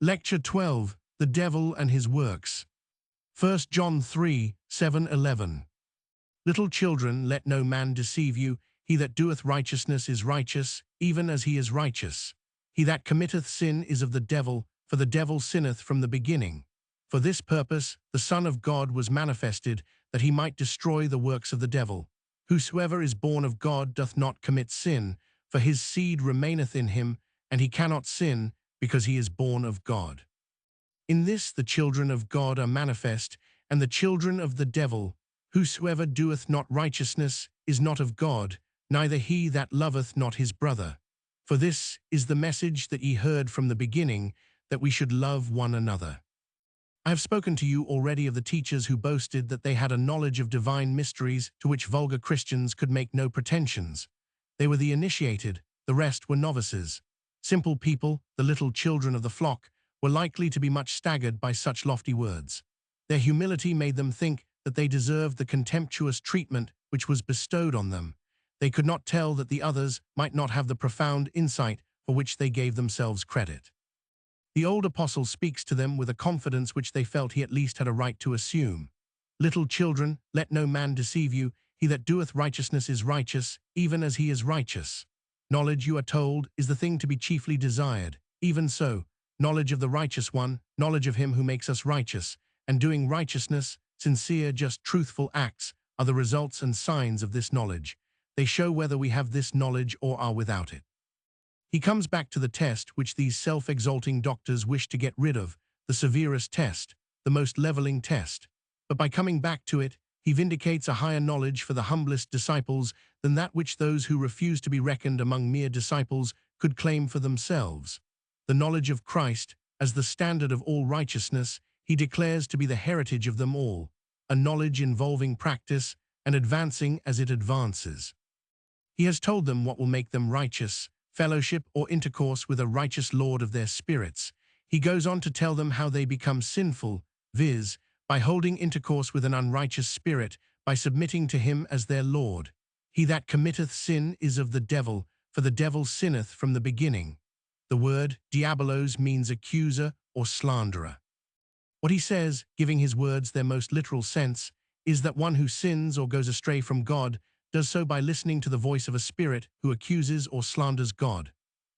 Lecture 12, The Devil and His Works. First John 3, 7, 11. Little children, let no man deceive you. He that doeth righteousness is righteous, even as he is righteous. He that committeth sin is of the devil, for the devil sinneth from the beginning. For this purpose the Son of God was manifested, that he might destroy the works of the devil. Whosoever is born of God doth not commit sin, for his seed remaineth in him, and he cannot sin, because he is born of God. In this the children of God are manifest, and the children of the devil. Whosoever doeth not righteousness is not of God, neither he that loveth not his brother. For this is the message that ye heard from the beginning, that we should love one another. I have spoken to you already of the teachers who boasted that they had a knowledge of divine mysteries to which vulgar Christians could make no pretensions. They were the initiated, the rest were novices. Simple people, the little children of the flock, were likely to be much staggered by such lofty words. Their humility made them think that they deserved the contemptuous treatment which was bestowed on them. They could not tell that the others might not have the profound insight for which they gave themselves credit. The old apostle speaks to them with a confidence which they felt he at least had a right to assume. Little children, let no man deceive you. He that doeth righteousness is righteous, even as he is righteous. Knowledge, you are told, is the thing to be chiefly desired. Even so, knowledge of the righteous one, knowledge of him who makes us righteous, and doing righteousness, sincere, just, truthful acts, are the results and signs of this knowledge. They show whether we have this knowledge or are without it. He comes back to the test which these self-exalting doctors wish to get rid of, the severest test, the most leveling test. But by coming back to it, he vindicates a higher knowledge for the humblest disciples than that which those who refuse to be reckoned among mere disciples could claim for themselves. The knowledge of Christ, as the standard of all righteousness, he declares to be the heritage of them all, a knowledge involving practice and advancing as it advances. He has told them what will make them righteous, fellowship or intercourse with a righteous Lord of their spirits. He goes on to tell them how they become sinful, viz., by holding intercourse with an unrighteous spirit, by submitting to him as their Lord. He that committeth sin is of the devil, for the devil sinneth from the beginning. The word diabolos means accuser or slanderer. What he says, giving his words their most literal sense, is that one who sins or goes astray from God does so by listening to the voice of a spirit who accuses or slanders God.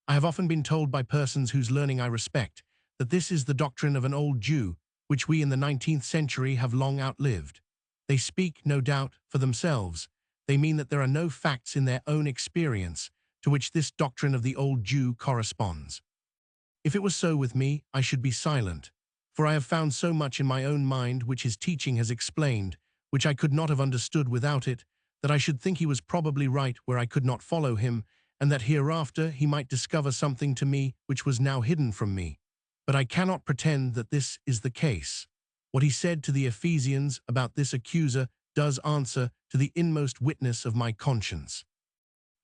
I have often been told by persons whose learning I respect that this is the doctrine of an old Jew, which we in the 19th century have long outlived. They speak, no doubt, for themselves. They mean that there are no facts in their own experience to which this doctrine of the old Jew corresponds. If it was so with me, I should be silent, for I have found so much in my own mind which his teaching has explained, which I could not have understood without it, that I should think he was probably right where I could not follow him, and that hereafter he might discover something to me which was now hidden from me. But I cannot pretend that this is the case. What he said to the Ephesians about this accuser does answer to the inmost witness of my conscience.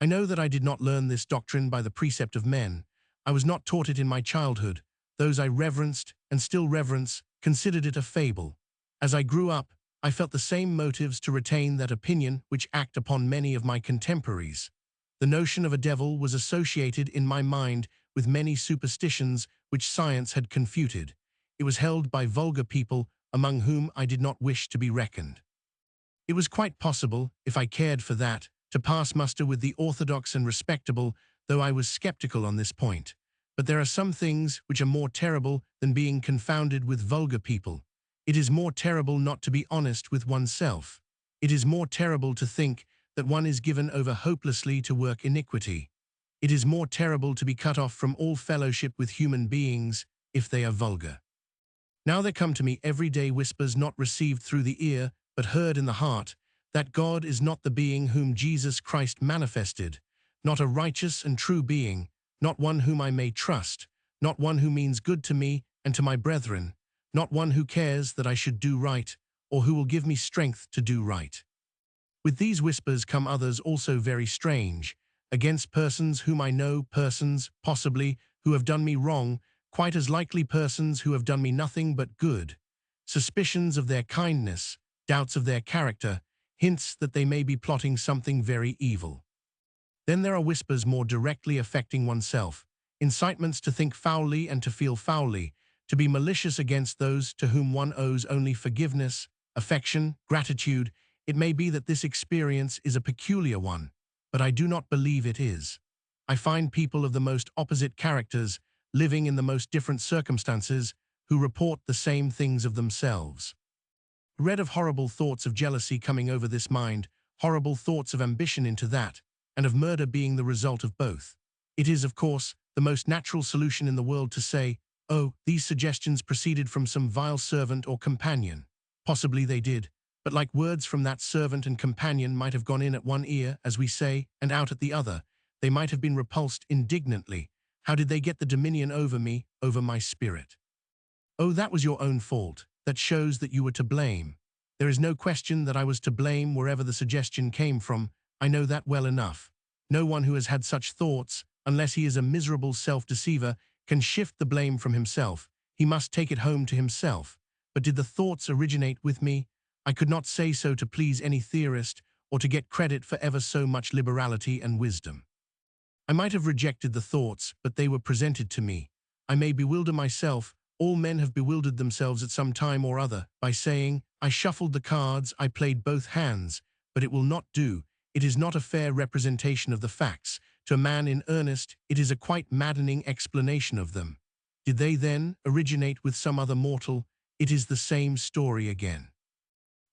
I know that I did not learn this doctrine by the precept of men. I was not taught it in my childhood. Those I reverenced, and still reverence, considered it a fable. As I grew up, I felt the same motives to retain that opinion which act upon many of my contemporaries. The notion of a devil was associated in my mind with many superstitions which science had confuted. It was held by vulgar people among whom I did not wish to be reckoned. It was quite possible, if I cared for that, to pass muster with the orthodox and respectable, though I was skeptical on this point. But there are some things which are more terrible than being confounded with vulgar people. It is more terrible not to be honest with oneself. It is more terrible to think that one is given over hopelessly to work iniquity. It is more terrible to be cut off from all fellowship with human beings if they are vulgar. Now there come to me everyday whispers not received through the ear, but heard in the heart, that God is not the being whom Jesus Christ manifested, not a righteous and true being, not one whom I may trust, not one who means good to me and to my brethren, not one who cares that I should do right, or who will give me strength to do right. With these whispers come others also very strange, against persons whom I know, persons, possibly, who have done me wrong, quite as likely persons who have done me nothing but good. Suspicions of their kindness, doubts of their character, hints that they may be plotting something very evil. Then there are whispers more directly affecting oneself, incitements to think foully and to feel foully, to be malicious against those to whom one owes only forgiveness, affection, gratitude. It may be that this experience is a peculiar one, but I do not believe it is. I find people of the most opposite characters, living in the most different circumstances, who report the same things of themselves. Read of horrible thoughts of jealousy coming over this mind, horrible thoughts of ambition into that, and of murder being the result of both. It is, of course, the most natural solution in the world to say, oh, these suggestions proceeded from some vile servant or companion. Possibly they did, but like words from that servant and companion might have gone in at one ear, as we say, and out at the other. They might have been repulsed indignantly. How did they get the dominion over me, over my spirit? Oh, that was your own fault. That shows that you were to blame. There is no question that I was to blame wherever the suggestion came from. I know that well enough. No one who has had such thoughts, unless he is a miserable self-deceiver, can shift the blame from himself. He must take it home to himself. But did the thoughts originate with me? I could not say so to please any theorist or to get credit for ever so much liberality and wisdom. I might have rejected the thoughts, but they were presented to me. I may bewilder myself. All men have bewildered themselves at some time or other by saying, I shuffled the cards, I played both hands, but it will not do. It is not a fair representation of the facts. To a man in earnest, it is a quite maddening explanation of them. Did they then originate with some other mortal? It is the same story again.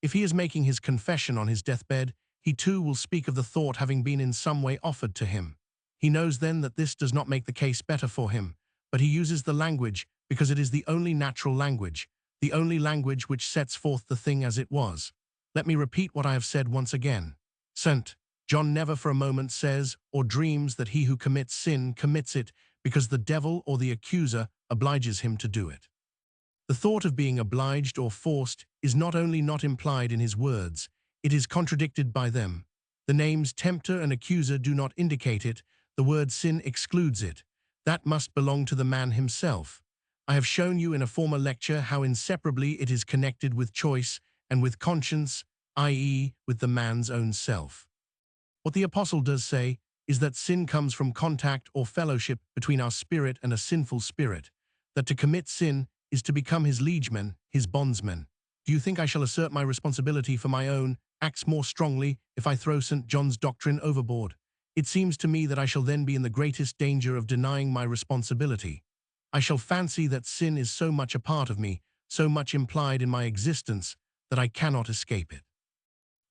If he is making his confession on his deathbed, he too will speak of the thought having been in some way offered to him. He knows then that this does not make the case better for him, but he uses the language because it is the only natural language, the only language which sets forth the thing as it was. Let me repeat what I have said once again. St. John never for a moment says or dreams that he who commits sin commits it because the devil or the accuser obliges him to do it. The thought of being obliged or forced is not only not implied in his words, it is contradicted by them. The names tempter and accuser do not indicate it, the word sin excludes it. That must belong to the man himself. I have shown you in a former lecture how inseparably it is connected with choice and with conscience, i.e., with the man's own self. What the apostle does say is that sin comes from contact or fellowship between our spirit and a sinful spirit, that to commit sin is to become his liegeman, his bondsman. Do you think I shall assert my responsibility for my own acts more strongly if I throw St. John's doctrine overboard? It seems to me that I shall then be in the greatest danger of denying my responsibility. I shall fancy that sin is so much a part of me, so much implied in my existence, that I cannot escape it.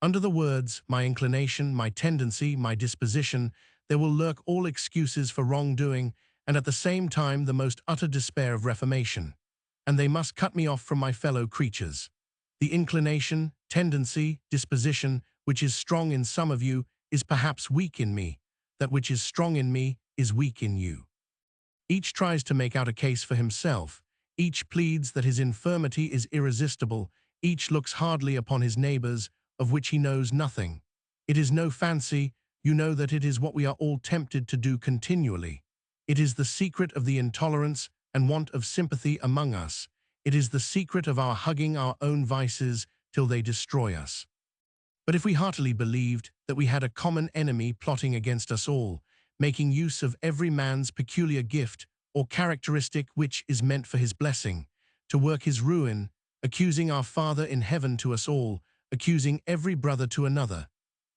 Under the words, my inclination, my tendency, my disposition, there will lurk all excuses for wrongdoing, and at the same time the most utter despair of reformation. And they must cut me off from my fellow creatures. The inclination, tendency, disposition, which is strong in some of you, is perhaps weak in me. That which is strong in me is weak in you. Each tries to make out a case for himself. Each pleads that his infirmity is irresistible. Each looks hardly upon his neighbors, of which he knows nothing. It is no fancy. You know that it is what we are all tempted to do continually. It is the secret of the intolerance and want of sympathy among us. It is the secret of our hugging our own vices till they destroy us. But if we heartily believed that we had a common enemy plotting against us all, making use of every man's peculiar gift or characteristic which is meant for his blessing, to work his ruin, accusing our Father in heaven to us all, accusing every brother to another,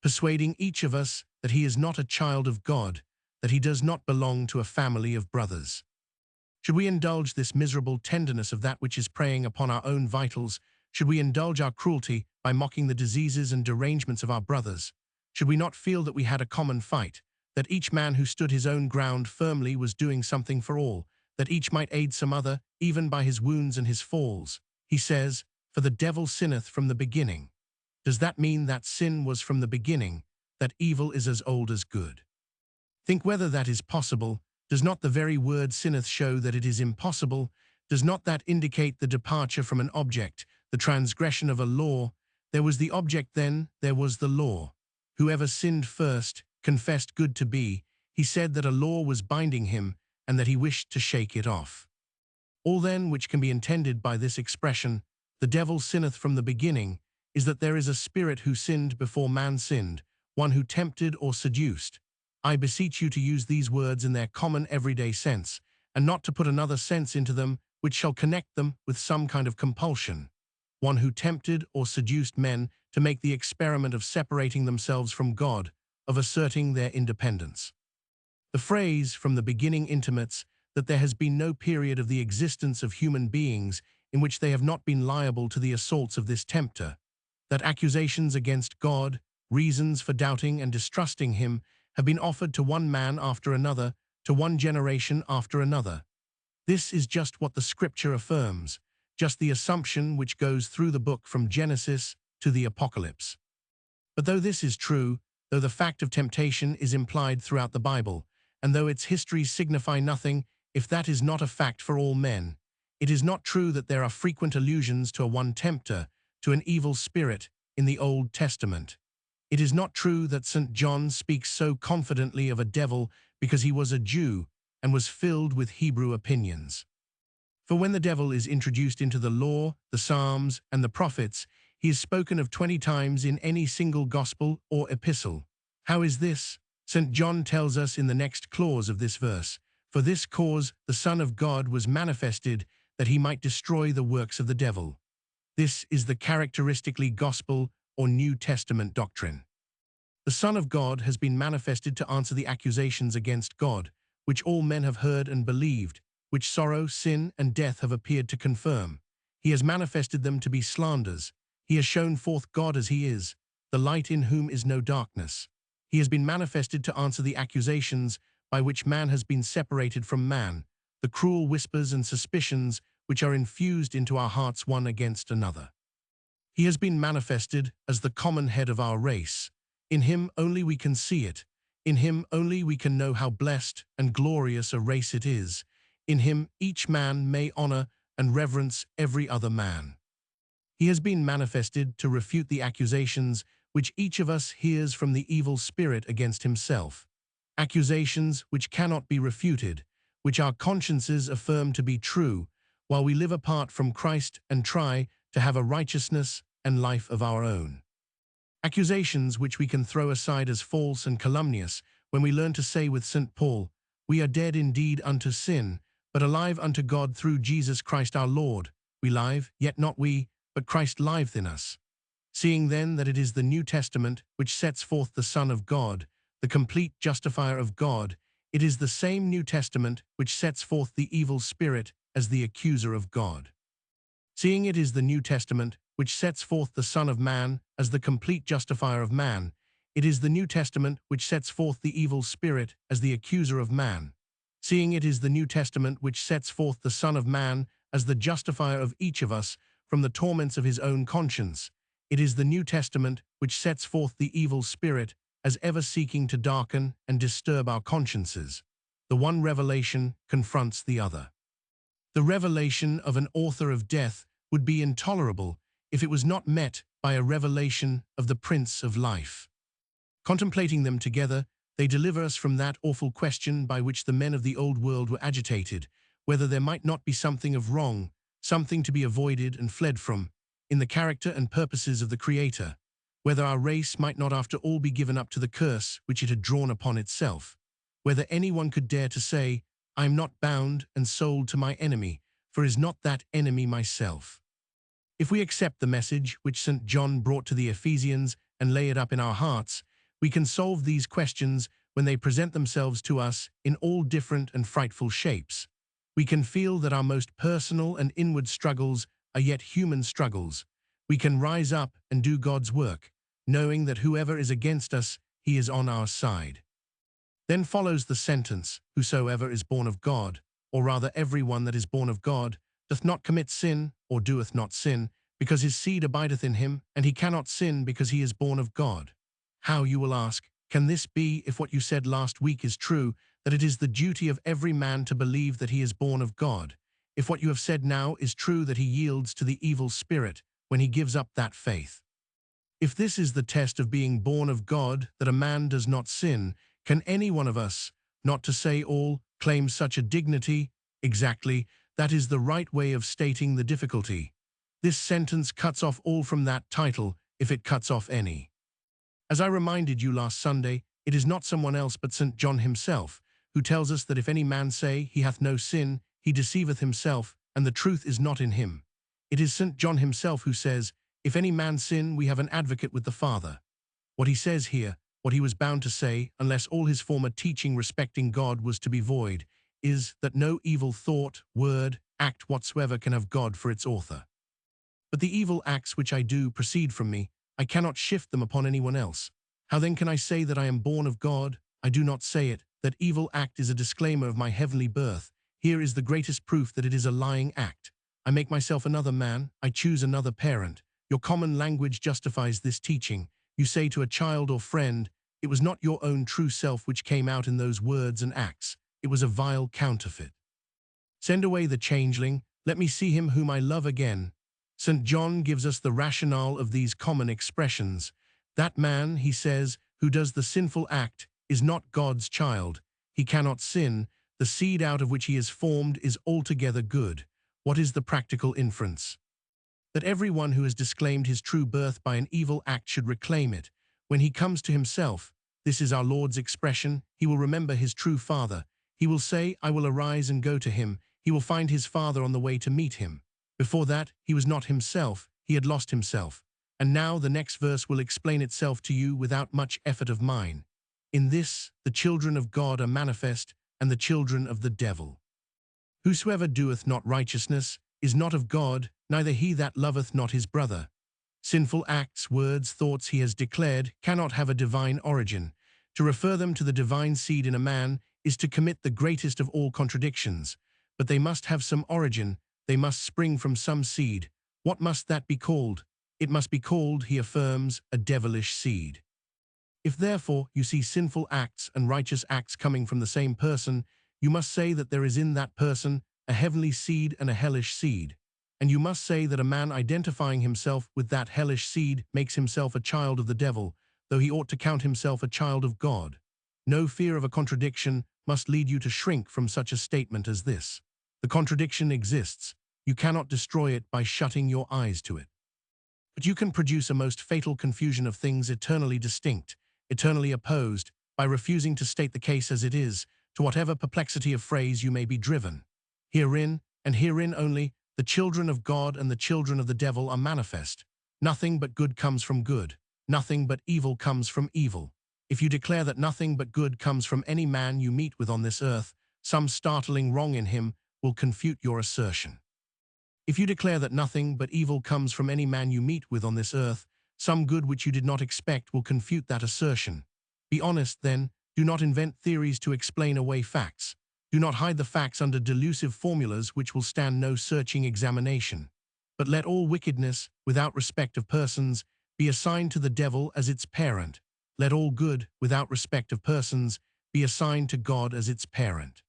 persuading each of us that he is not a child of God, that he does not belong to a family of brothers. Should we indulge this miserable tenderness of that which is preying upon our own vitals? Should we indulge our cruelty by mocking the diseases and derangements of our brothers? Should we not feel that we had a common fight, that each man who stood his own ground firmly was doing something for all, that each might aid some other, even by his wounds and his falls? He says, for the devil sinneth from the beginning. Does that mean that sin was from the beginning, that evil is as old as good? Think whether that is possible. Does not the very word sinneth show that it is impossible? Does not that indicate the departure from an object, the transgression of a law? There was the object then, there was the law. Whoever sinned first, confessed good to be, he said that a law was binding him, and that he wished to shake it off. All then which can be intended by this expression, the devil sinneth from the beginning, is that there is a spirit who sinned before man sinned, one who tempted or seduced. I beseech you to use these words in their common everyday sense, and not to put another sense into them which shall connect them with some kind of compulsion, one who tempted or seduced men to make the experiment of separating themselves from God, of asserting their independence. The phrase from the beginning intimates that there has been no period of the existence of human beings in which they have not been liable to the assaults of this tempter, that accusations against God, reasons for doubting and distrusting him, have been offered to one man after another, to one generation after another. This is just what the Scripture affirms, just the assumption which goes through the book from Genesis to the Apocalypse. But though this is true, though the fact of temptation is implied throughout the Bible, and though its histories signify nothing, if that is not a fact for all men, it is not true that there are frequent allusions to a one tempter, to an evil spirit, in the Old Testament. It is not true that St. John speaks so confidently of a devil because he was a Jew and was filled with Hebrew opinions. For when the devil is introduced into the law, the Psalms, and the prophets, he is spoken of 20 times in any single gospel or epistle. How is this? St. John tells us in the next clause of this verse, "For this cause the Son of God was manifested, that he might destroy the works of the devil." This is the characteristically gospel or New Testament doctrine. The Son of God has been manifested to answer the accusations against God, which all men have heard and believed, which sorrow, sin, and death have appeared to confirm. He has manifested them to be slanders. He has shown forth God as he is, the light in whom is no darkness. He has been manifested to answer the accusations by which man has been separated from man, the cruel whispers and suspicions which are infused into our hearts one against another. He has been manifested as the common head of our race. In him only we can see it. In him only we can know how blessed and glorious a race it is. In him each man may honor and reverence every other man. He has been manifested to refute the accusations which each of us hears from the evil spirit against himself. Accusations which cannot be refuted, which our consciences affirm to be true, while we live apart from Christ and try to have a righteousness and life of our own. Accusations which we can throw aside as false and calumnious when we learn to say with St. Paul, "We are dead indeed unto sin, but alive unto God through Jesus Christ our Lord. We live, yet not we, but Christ liveth in us." Seeing then that it is the New Testament which sets forth the Son of God, the complete justifier of God, it is the same New Testament which sets forth the evil spirit as the accuser of God. Seeing it is the New Testament which sets forth the Son of Man as the complete justifier of man, it is the New Testament which sets forth the evil spirit as the accuser of man. Seeing it is the New Testament which sets forth the Son of Man as the justifier of each of us from the torments of his own conscience, it is the New Testament which sets forth the evil spirit as ever seeking to darken and disturb our consciences. The one revelation confronts the other. The revelation of an author of death would be intolerable if it was not met by a revelation of the Prince of Life. Contemplating them together, they deliver us from that awful question by which the men of the old world were agitated, whether there might not be something of wrong, something to be avoided and fled from, in the character and purposes of the Creator, whether our race might not after all be given up to the curse which it had drawn upon itself, whether anyone could dare to say, "I am not bound and sold to my enemy, for is not that enemy myself?" If we accept the message which St. John brought to the Ephesians and lay it up in our hearts, we can solve these questions when they present themselves to us in all different and frightful shapes. We can feel that our most personal and inward struggles are yet human struggles. We can rise up and do God's work, knowing that whoever is against us, he is on our side. Then follows the sentence, "Whosoever is born of God," or rather everyone that is born of God, "doth not commit sin, or doeth not sin, because his seed abideth in him, and he cannot sin because he is born of God." How, you will ask, can this be if what you said last week is true, that it is the duty of every man to believe that he is born of God? If what you have said now is true, that he yields to the evil spirit when he gives up that faith? If this is the test of being born of God, that a man does not sin, can any one of us, not to say all, claim such a dignity? Exactly, that is the right way of stating the difficulty. This sentence cuts off all from that title, if it cuts off any. As I reminded you last Sunday, it is not someone else but St. John himself, who tells us that if any man say he hath no sin, he deceiveth himself, and the truth is not in him. It is St. John himself who says, "If any man sin, we have an advocate with the Father." What he says here, what he was bound to say, unless all his former teaching respecting God was to be void, is that no evil thought, word, act whatsoever can have God for its author. But the evil acts which I do proceed from me. I cannot shift them upon anyone else. How then can I say that I am born of God? I do not say it. That evil act is a disclaimer of my heavenly birth. Here is the greatest proof that it is a lying act. I make myself another man. I choose another parent. Your common language justifies this teaching. You say to a child or friend, "It was not your own true self which came out in those words and acts. It was a vile counterfeit. Send away the changeling. Let me see him whom I love again." St. John gives us the rationale of these common expressions. That man, he says, who does the sinful act is not God's child. He cannot sin. The seed out of which he is formed is altogether good. What is the practical inference? That everyone who has disclaimed his true birth by an evil act should reclaim it. When he comes to himself, this is our Lord's expression, he will remember his true Father. He will say, "I will arise and go to him." He will find his Father on the way to meet him. Before that, he was not himself, he had lost himself. And now the next verse will explain itself to you without much effort of mine. In this, the children of God are manifest, and the children of the devil. Whosoever doeth not righteousness is not of God, neither he that loveth not his brother. Sinful acts, words, thoughts he has declared cannot have a divine origin. To refer them to the divine seed in a man is to commit the greatest of all contradictions. But they must have some origin, they must spring from some seed. What must that be called? It must be called, he affirms, a devilish seed. If therefore you see sinful acts and righteous acts coming from the same person, you must say that there is in that person a heavenly seed and a hellish seed. And you must say that a man identifying himself with that hellish seed makes himself a child of the devil, though he ought to count himself a child of God. No fear of a contradiction must lead you to shrink from such a statement as this. The contradiction exists. You cannot destroy it by shutting your eyes to it. But you can produce a most fatal confusion of things eternally distinct, eternally opposed, by refusing to state the case as it is, to whatever perplexity of phrase you may be driven. Herein, and herein only, the children of God and the children of the devil are manifest. Nothing but good comes from good. Nothing but evil comes from evil. If you declare that nothing but good comes from any man you meet with on this earth, some startling wrong in him will confute your assertion. If you declare that nothing but evil comes from any man you meet with on this earth, some good which you did not expect will confute that assertion. Be honest, then. Do not invent theories to explain away facts. Do not hide the facts under delusive formulas which will stand no searching examination. But let all wickedness, without respect of persons, be assigned to the devil as its parent. Let all good, without respect of persons, be assigned to God as its parent.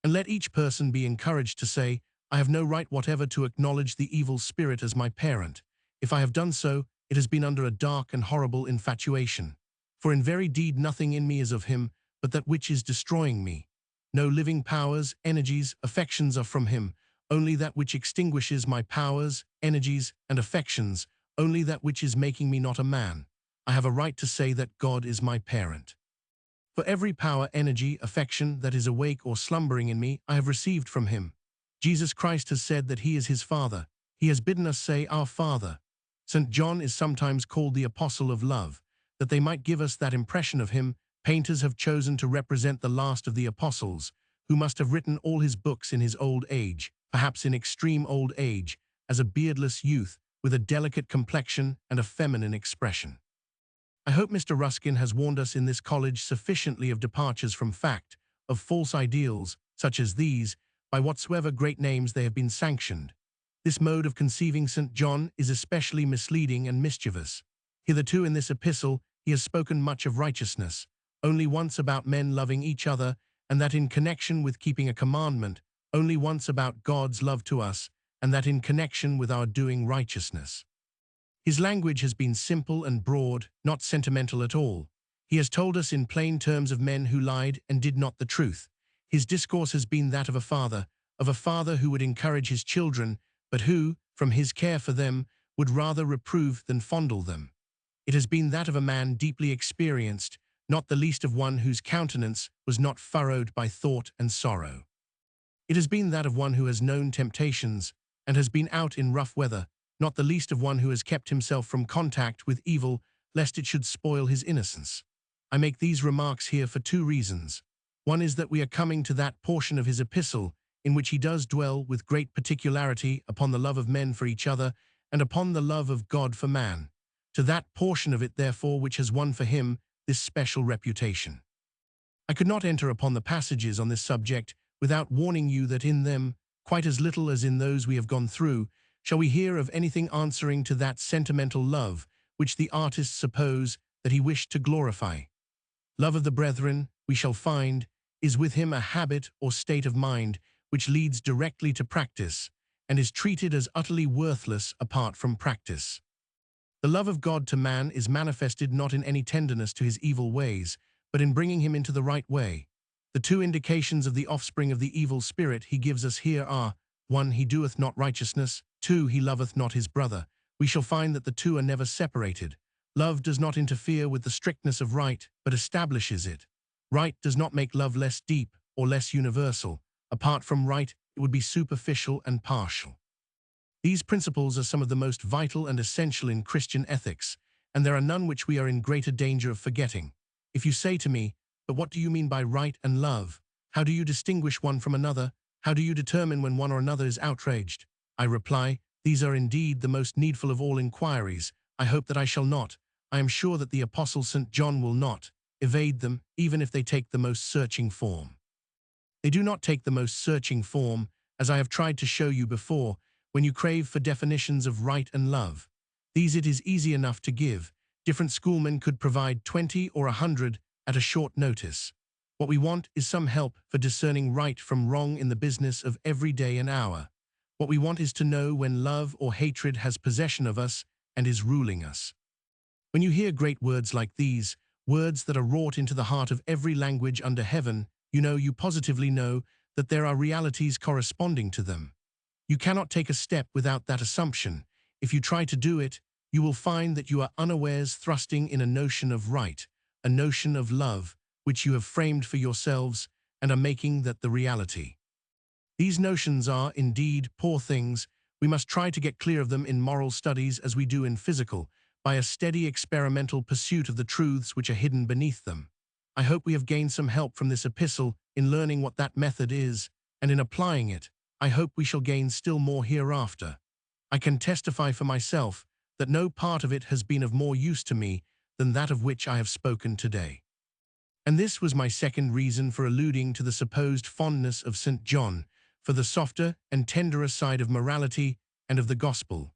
And let each person be encouraged to say, "I have no right whatever to acknowledge the evil spirit as my parent. If I have done so, it has been under a dark and horrible infatuation. For in very deed nothing in me is of him, but that which is destroying me. No living powers, energies, affections are from him, only that which extinguishes my powers, energies, and affections, only that which is making me not a man. I have a right to say that God is my parent. For every power, energy, affection that is awake or slumbering in me, I have received from him. Jesus Christ has said that he is his Father. He has bidden us say, Our Father. St. John is sometimes called the Apostle of Love. That they might give us that impression of him, painters have chosen to represent the last of the apostles, who must have written all his books in his old age, perhaps in extreme old age, as a beardless youth with a delicate complexion and a feminine expression. I hope Mr. Ruskin has warned us in this college sufficiently of departures from fact, of false ideals, such as these, by whatsoever great names they have been sanctioned. This mode of conceiving St. John is especially misleading and mischievous. Hitherto in this epistle he has spoken much of righteousness, only once about men loving each other, and that in connection with keeping a commandment, only once about God's love to us, and that in connection with our doing righteousness. His language has been simple and broad, not sentimental at all. He has told us in plain terms of men who lied and did not the truth. His discourse has been that of a father who would encourage his children, but who, from his care for them, would rather reprove than fondle them. It has been that of a man deeply experienced, not the least of one whose countenance was not furrowed by thought and sorrow. It has been that of one who has known temptations and has been out in rough weather, not the least of one who has kept himself from contact with evil, lest it should spoil his innocence. I make these remarks here for two reasons. One is that we are coming to that portion of his epistle in which he does dwell with great particularity upon the love of men for each other and upon the love of God for man, to that portion of it, therefore, which has won for him this special reputation. I could not enter upon the passages on this subject without warning you that in them, quite as little as in those we have gone through, shall we hear of anything answering to that sentimental love which the artists suppose that he wished to glorify. Love of the brethren, we shall find, is with him a habit or state of mind which leads directly to practice and is treated as utterly worthless apart from practice. The love of God to man is manifested not in any tenderness to his evil ways, but in bringing him into the right way. The two indications of the offspring of the evil spirit he gives us here are, 1. He doeth not righteousness, 2. He loveth not his brother. We shall find that the two are never separated. Love does not interfere with the strictness of right, but establishes it. Right does not make love less deep or less universal. Apart from right, it would be superficial and partial. These principles are some of the most vital and essential in Christian ethics, and there are none which we are in greater danger of forgetting. If you say to me, "But what do you mean by right and love? How do you distinguish one from another? How do you determine when one or another is outraged?" I reply, these are indeed the most needful of all inquiries. I hope that I shall not, I am sure that the Apostle St. John will not, evade them, even if they take the most searching form. They do not take the most searching form, as I have tried to show you before, when you crave for definitions of right and love. These it is easy enough to give. Different schoolmen could provide 20 or 100 at a short notice. What we want is some help for discerning right from wrong in the business of every day and hour. What we want is to know when love or hatred has possession of us and is ruling us. When you hear great words like these, words that are wrought into the heart of every language under heaven, you positively know that there are realities corresponding to them. You cannot take a step without that assumption. If you try to do it, you will find that you are unawares thrusting in a notion of right, a notion of love, which you have framed for yourselves and are making that the reality. These notions are, indeed, poor things. We must try to get clear of them in moral studies as we do in physical, by a steady experimental pursuit of the truths which are hidden beneath them. I hope we have gained some help from this epistle in learning what that method is, and in applying it, I hope we shall gain still more hereafter. I can testify for myself that no part of it has been of more use to me than that of which I have spoken today. And this was my second reason for alluding to the supposed fondness of St. John for the softer and tenderer side of morality and of the gospel.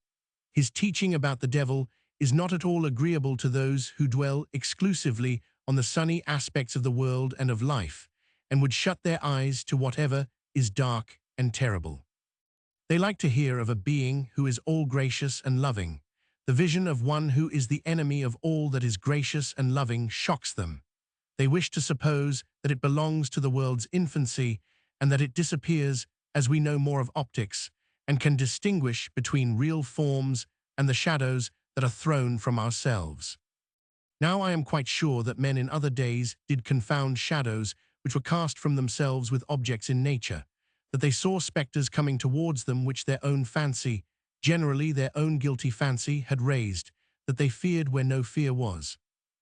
His teaching about the devil is not at all agreeable to those who dwell exclusively on the sunny aspects of the world and of life, and would shut their eyes to whatever is dark and terrible. They like to hear of a being who is all gracious and loving. The vision of one who is the enemy of all that is gracious and loving shocks them. They wish to suppose that it belongs to the world's infancy and that it disappears as we know more of optics and can distinguish between real forms and the shadows that are thrown from ourselves. Now I am quite sure that men in other days did confound shadows which were cast from themselves with objects in nature, that they saw spectres coming towards them which their own fancy, generally their own guilty fancy, had raised, that they feared where no fear was.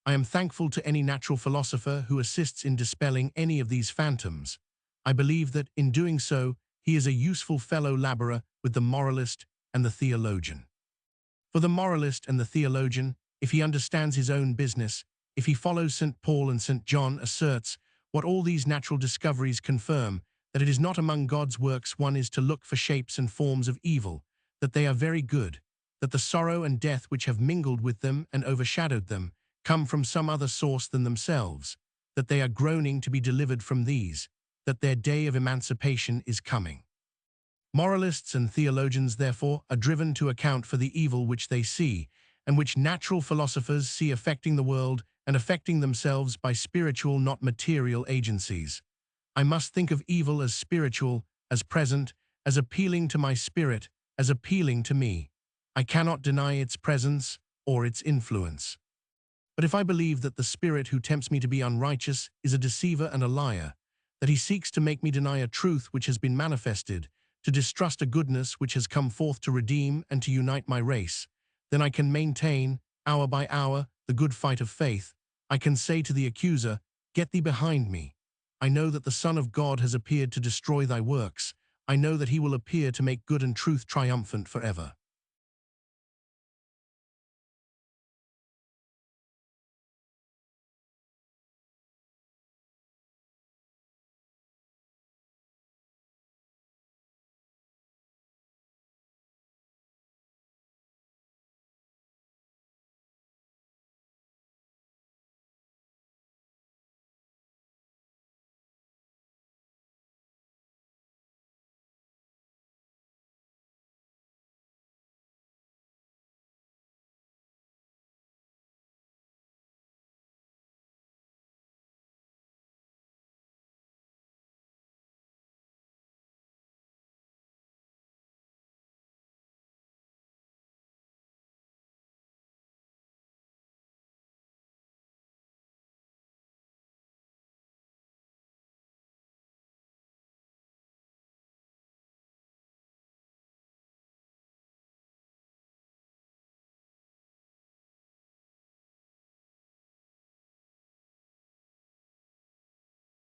I am thankful to any natural philosopher who assists in dispelling any of these phantoms. I believe that, in doing so, he is a useful fellow laborer with the moralist and the theologian. For the moralist and the theologian, if he understands his own business, if he follows St. Paul and St. John, asserts what all these natural discoveries confirm, that it is not among God's works one is to look for shapes and forms of evil, that they are very good, that the sorrow and death which have mingled with them and overshadowed them come from some other source than themselves, that they are groaning to be delivered from these, that their day of emancipation is coming. Moralists and theologians, therefore, are driven to account for the evil which they see, and which natural philosophers see affecting the world and affecting themselves by spiritual, not material agencies. I must think of evil as spiritual, as present, as appealing to my spirit, as appealing to me. I cannot deny its presence or its influence. But if I believe that the spirit who tempts me to be unrighteous is a deceiver and a liar, that he seeks to make me deny a truth which has been manifested, to distrust a goodness which has come forth to redeem and to unite my race, then I can maintain, hour by hour, the good fight of faith. I can say to the accuser, "Get thee behind me." I know that the Son of God has appeared to destroy thy works. I know that he will appear to make good and truth triumphant forever.